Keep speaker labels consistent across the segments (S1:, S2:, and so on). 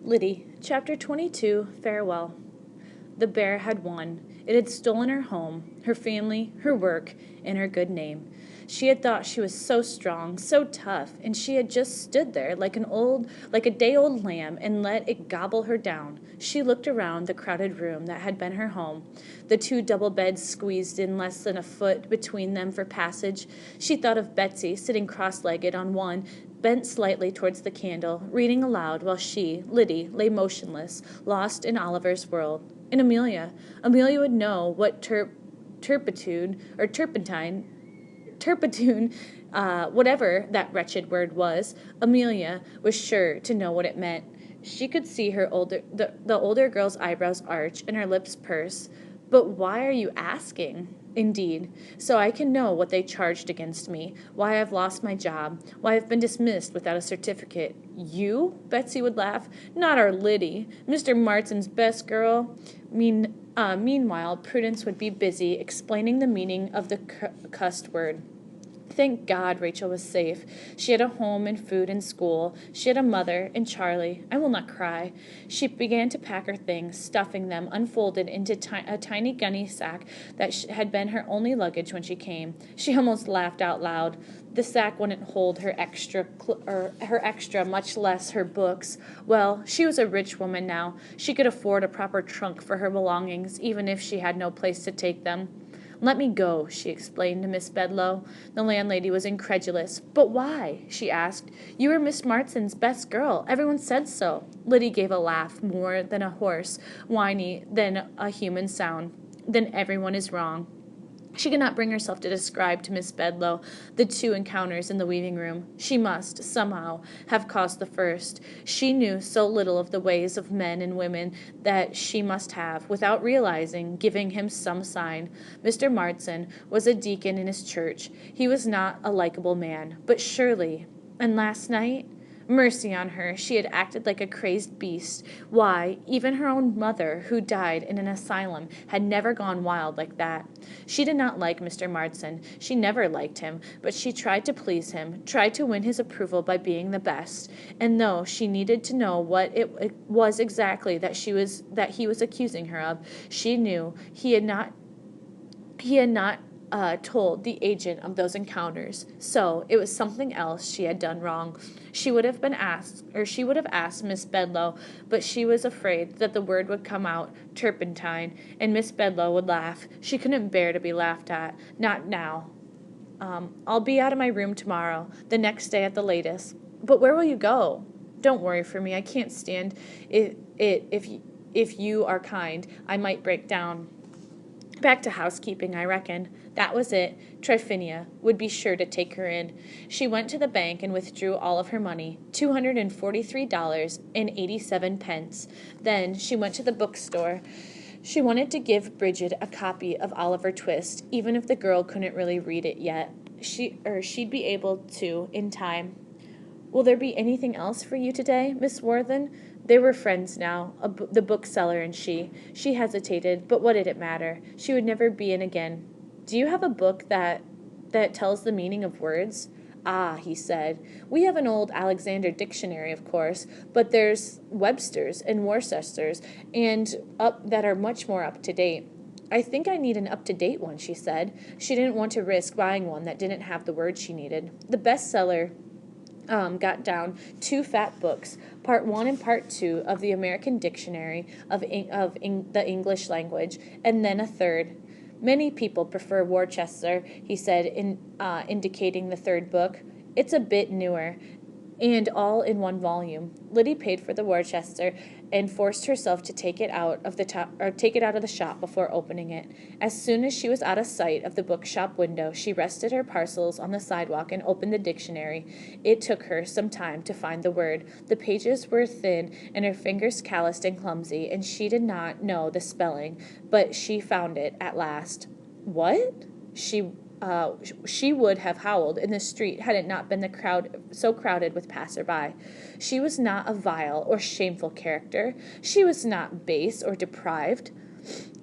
S1: Lyddie, Chapter 22, Farewell. The bear had won. It had stolen her home, her family, her work, and her good name. She had thought she was so strong, so tough, and she had just stood there like a day-old lamb and let it gobble her down. She looked around the crowded room that had been her home, the two double beds squeezed in less than a foot between them for passage. She thought of Betsy sitting cross-legged on one, bent slightly towards the candle, reading aloud while she, Lyddie, lay motionless, lost in Oliver's world. And Amelia. Amelia would know what turpitude, whatever that wretched word was. Amelia was sure to know what it meant. She could see the older girl's eyebrows arch and her lips purse. But why are you asking? Indeed, so I can know what they charged against me, why I've lost my job, why I've been dismissed without a certificate. You? Betsy would laugh. Not our Lyddie, Mr. Martin's best girl. Meanwhile, Prudence would be busy explaining the meaning of the cussed word. Thank God Rachel was safe. She had a home and food and school. She had a mother and Charlie. I will not cry. She began to pack her things, stuffing them, unfolded into a tiny gunny sack that had been her only luggage when she came. She almost laughed out loud. The sack wouldn't hold her extra, much less her books. Well, she was a rich woman now. She could afford a proper trunk for her belongings, even if she had no place to take them. Let me go, she explained to Miss Bedloe. The landlady was incredulous. But why? She asked. You were Miss Martin's best girl. Everyone said so. Lyddie gave a laugh, more than a hoarse, whiny than a human sound. Then everyone is wrong. She could not bring herself to describe to Miss Bedloe the two encounters in the weaving room. She must, somehow, have caused the first. She knew so little of the ways of men and women that she must have, without realizing, giving him some sign. Mr. Martin was a deacon in his church. He was not a likable man, but surely... And last night? Mercy on her, she had acted like a crazed beast. Why, even her own mother, who died in an asylum, had never gone wild like that. She did not like Mr. Martin. She never liked him, but she tried to please him, tried to win his approval by being the best. And though she needed to know what it was exactly that he was accusing her of, she knew he had not told the agent of those encounters. So it was something else she had done wrong. She would have asked Miss Bedloe, but she was afraid that the word would come out, turpentine, and Miss Bedloe would laugh. She couldn't bear to be laughed at. Not now. I'll be out of my room tomorrow, the next day at the latest. But where will you go? Don't worry for me. I can't stand it. If you are kind, I might break down. Back to housekeeping, I reckon. That was it. Tryphaena would be sure to take her in. She went to the bank and withdrew all of her money, $243.87. Then she went to the bookstore. She wanted to give Bridget a copy of Oliver Twist, even if the girl couldn't really read it yet. She'd be able to in time. Will there be anything else for you today, Miss Worthen? They were friends now, the bookseller and she. She hesitated, but what did it matter? She would never be in again. Do you have a book that tells the meaning of words? Ah, he said. We have an old Alexander dictionary, of course, but there's Webster's and Worcester's and that are much more up to date. I think I need an up-to-date one, she said. She didn't want to risk buying one that didn't have the words she needed. The bestseller got down 2 fat books, Part 1 and Part 2 of the American Dictionary of the English language, and then a third. Many people prefer Worcester, he said, indicating the third book. It's a bit newer, and all in one volume. Lyddie paid for the Worcester and forced herself to take it out of the shop before opening it. As soon as she was out of sight of the bookshop window, she rested her parcels on the sidewalk and opened the dictionary. It took her some time to find the word. The pages were thin and her fingers calloused and clumsy, and she did not know the spelling, but she found it at last. What? She would have howled in the street had it not been the crowd so crowded with passer-by. She was not a vile or shameful character. She was not base or deprived.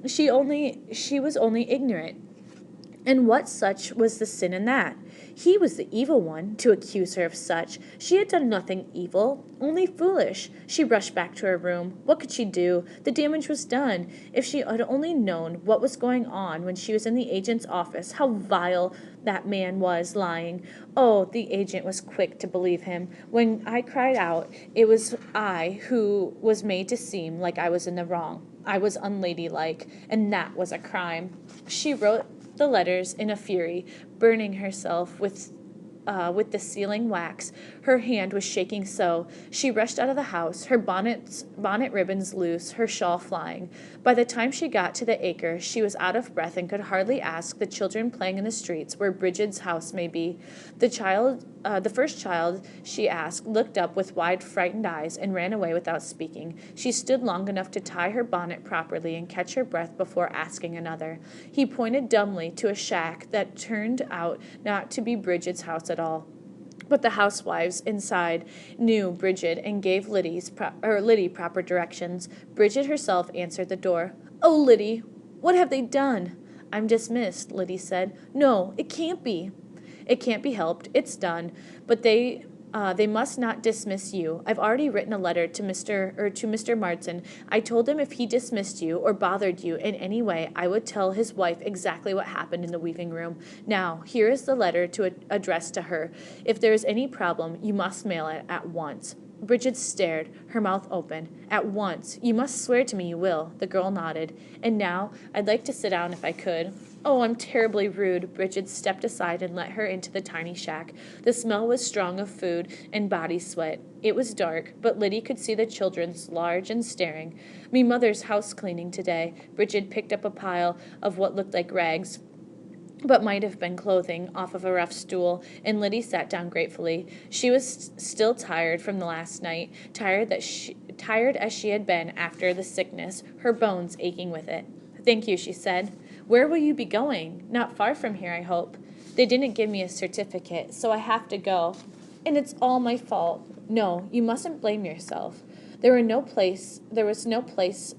S1: She was only ignorant. And what such was the sin in that? He was the evil one, to accuse her of such. She had done nothing evil, only foolish. She rushed back to her room. What could she do? The damage was done. If she had only known what was going on when she was in the agent's office, how vile that man was lying. Oh, the agent was quick to believe him. When I cried out, it was I who was made to seem like I was in the wrong. I was unladylike, and that was a crime. She wrote the letters in a fury, burning herself with the sealing wax. Her hand was shaking so. She rushed out of the house, her bonnet ribbons loose, her shawl flying. By the time she got to the acre, she was out of breath and could hardly ask the children playing in the streets where Bridget's house may be. The first child she asked looked up with wide, frightened eyes and ran away without speaking. She stood long enough to tie her bonnet properly and catch her breath before asking another. He pointed dumbly to a shack that turned out not to be Bridget's house at all. But the housewives inside knew Bridget and gave Lyddie proper directions. Bridget herself answered the door. "Oh, Lyddie, what have they done?" "I'm dismissed," Lyddie said. "No, it can't be." "It can't be helped. It's done. But they must not dismiss you. I've already written a letter to Mr. Martin. I told him if he dismissed you or bothered you in any way, I would tell his wife exactly what happened in the weaving room. Now, here is the letter to address to her. If there is any problem, you must mail it at once." Bridget stared, her mouth open. "At once. You must swear to me you will." The girl nodded. "And now, I'd like to sit down if I could." "Oh, I'm terribly rude." Bridget stepped aside and let her into the tiny shack. The smell was strong of food and body sweat. It was dark, but Lyddie could see the children's large and staring. "Me mother's house cleaning today." Bridget picked up a pile of what looked like rags, but might have been clothing, off of a rough stool, and Lyddie sat down gratefully. She was still tired from the last night, tired as she had been after the sickness, her bones aching with it. "Thank you," she said. "Where will you be going? Not far from here, I hope." "They didn't give me a certificate, so I have to go. And it's all my fault." "No, you mustn't blame yourself." There was no place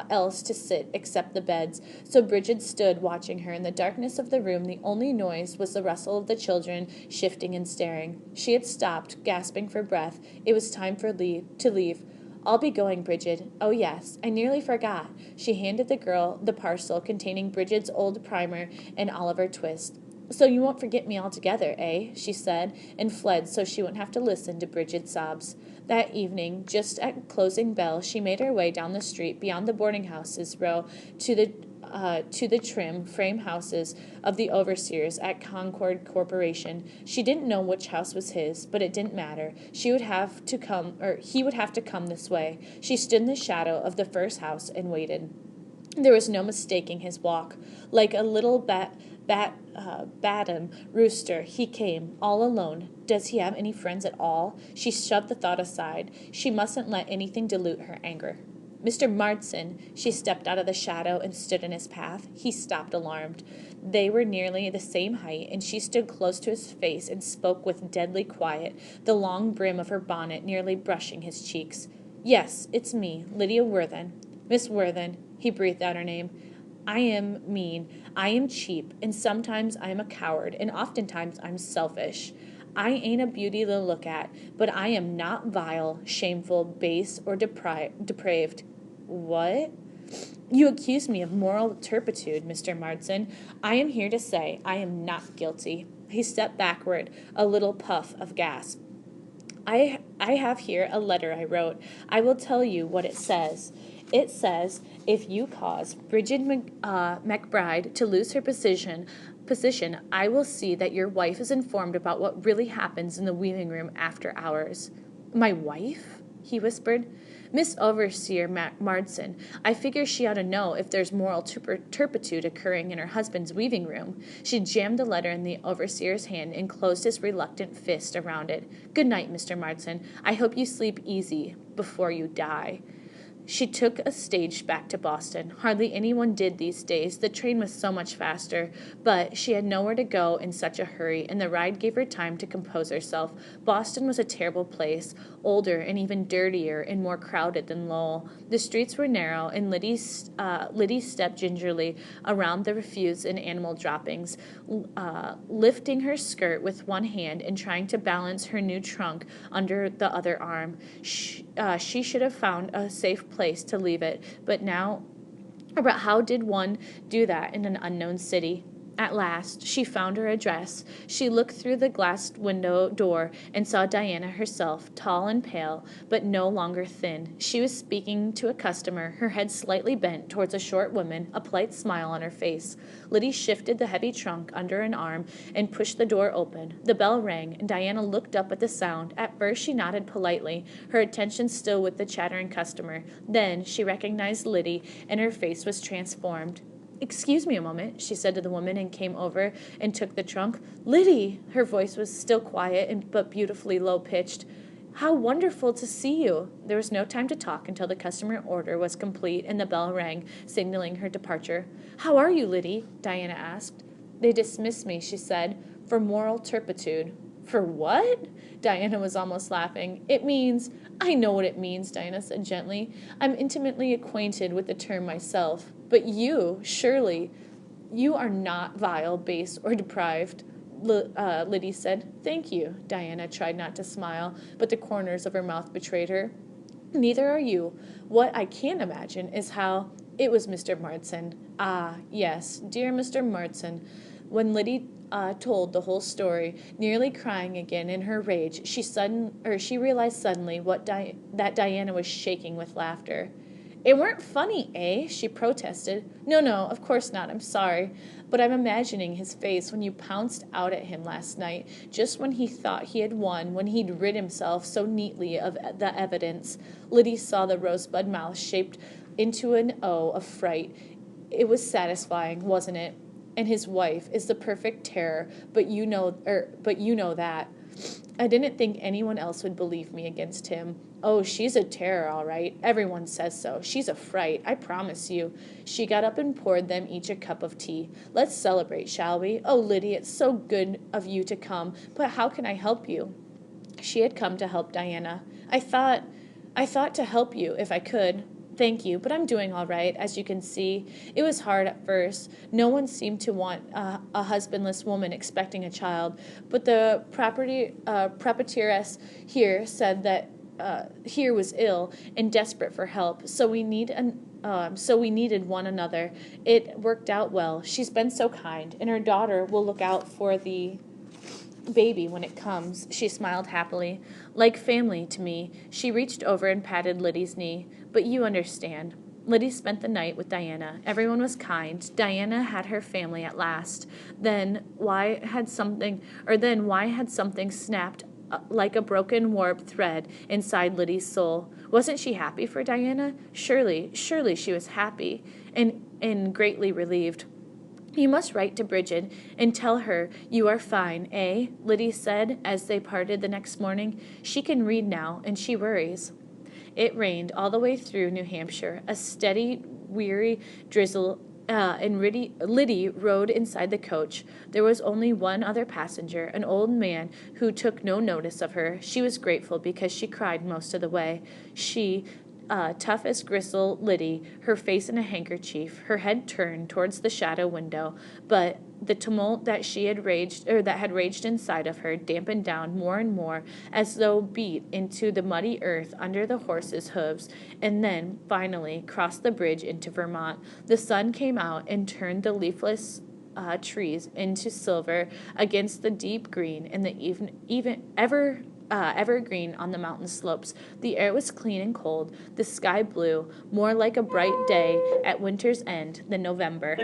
S1: else to sit except the beds, so Bridget stood watching her. In the darkness of the room, the only noise was the rustle of the children shifting and staring. She had stopped, gasping for breath. It was time to leave. "I'll be going, Bridget. Oh, yes, I nearly forgot." She handed the girl the parcel containing Bridget's old primer and Oliver Twist. "So you won't forget me altogether, eh?" she said, and fled so she wouldn't have to listen to Bridget's sobs. That evening, just at closing bell, she made her way down the street beyond the boarding houses row to the trim frame houses of the overseers at Concord Corporation. She didn't know which house was his, but it didn't matter. He would have to come this way. She stood in the shadow of the first house and waited. There was no mistaking his walk. Like a little Batum rooster, he came, all alone. Does he have any friends at all? She shoved the thought aside. She mustn't let anything dilute her anger. "Mr. Martin." She stepped out of the shadow and stood in his path. He stopped, alarmed. They were nearly the same height, and she stood close to his face and spoke with deadly quiet, the long brim of her bonnet nearly brushing his cheeks. "Yes, it's me, Lydia Worthen." "Miss Worthen." He breathed out her name. "I am mean, I am cheap, and sometimes I am a coward, and oftentimes I'm selfish. I ain't a beauty to look at, but I am not vile, shameful, base, or depraved." "What?" "You accuse me of moral turpitude, Mr. Martin. I am here to say I am not guilty." He stepped backward, a little puff of gas. I have here a letter I wrote. I will tell you what it says. It says, if you cause Bridget McBride to lose her position, I will see that your wife is informed about what really happens in the weaving room after hours." "My wife?" he whispered. "Miss Overseer Martin. I figure she ought to know if there's moral turpitude occurring in her husband's weaving room." She jammed the letter in the overseer's hand and closed his reluctant fist around it. "Good night, Mr. Martin. I hope you sleep easy before you die." She took a stage back to Boston. Hardly anyone did these days. The train was so much faster, but she had nowhere to go in such a hurry, and the ride gave her time to compose herself. Boston was a terrible place, older and even dirtier and more crowded than Lowell. The streets were narrow, and Lyddie stepped gingerly around the refuse and animal droppings, lifting her skirt with one hand and trying to balance her new trunk under the other arm. She should have found a safe place to leave it, but how did one do that in an unknown city? At last, she found her address. She looked through the glass window door and saw Diana herself, tall and pale, but no longer thin. She was speaking to a customer, her head slightly bent towards a short woman, a polite smile on her face. Lyddie shifted the heavy trunk under an arm and pushed the door open. The bell rang, and Diana looked up at the sound. At first, she nodded politely, her attention still with the chattering customer. Then she recognized Lyddie, and her face was transformed. "Excuse me a moment," she said to the woman, and came over and took the trunk. "Lyddie!" Her voice was still quiet but beautifully low-pitched. "How wonderful to see you!" There was no time to talk until the customer order was complete and the bell rang, signaling her departure. "How are you, Lyddie?" Diana asked. "They dismissed me," she said, "for moral turpitude." "For what?" Diana was almost laughing. "I know what it means," Diana said gently. "I'm intimately acquainted with the term myself. But surely, you are not vile, base, or deprived," Lyddie said. "Thank you." Diana tried not to smile, but the corners of her mouth betrayed her. "Neither are you. What I can't imagine is how—" "It was Mr. Martson." "Ah, yes, dear Mr. Martson." When Lyddie told the whole story, nearly crying again in her rage, she realized suddenly that Diana was shaking with laughter. "It weren't funny, eh?" she protested. No, of course not. I'm sorry. But I'm imagining his face when you pounced out at him last night, just when he thought he had won, when he'd rid himself so neatly of the evidence. Lyddie saw the rosebud mouth shaped into an O of fright. It was satisfying, wasn't it? And his wife is the perfect terror, but you know that. I didn't think anyone else would believe me against him. Oh, she's a terror, all right. Everyone says so. She's a fright, I promise you. She got up and poured them each a cup of tea. Let's celebrate, shall we? Oh, Lyddie, it's so good of you to come, but how can I help you? She had come to help Diana. I thought to help you if I could. Thank you, but I'm doing all right, as you can see. It was hard at first. No one seemed to want a husbandless woman expecting a child, but the proprietress here said that here was ill and desperate for help, so we needed one another. It worked out well. She's been so kind, and her daughter will look out for the baby when it comes. She smiled happily. Like family to me. She reached over and patted Lyddie's knee. But you understand. Lyddie spent the night with Diana. Everyone was kind. Diana had her family at last. Then why had something snapped like a broken warp thread inside Lyddie's soul? Wasn't she happy for Diana? Surely she was happy and greatly relieved. You must write to Bridget and tell her you are fine, eh? Lyddie said as they parted the next morning. She can read now, and she worries. It rained all the way through New Hampshire, a steady, weary drizzle, and Lyddie rode inside the coach. There was only one other passenger, an old man who took no notice of her. She was grateful because she cried most of the way. She, tough as gristle Lyddie, her face in a handkerchief, her head turned towards the shadow window, but the tumult that had raged inside of her dampened down more and more, as though beat into the muddy earth under the horses' hooves, and then finally crossed the bridge into Vermont. The sun came out and turned the leafless trees into silver against the deep green and the evergreen on the mountain slopes. The air was clean and cold, the sky blue, more like a bright day at winter's end than November.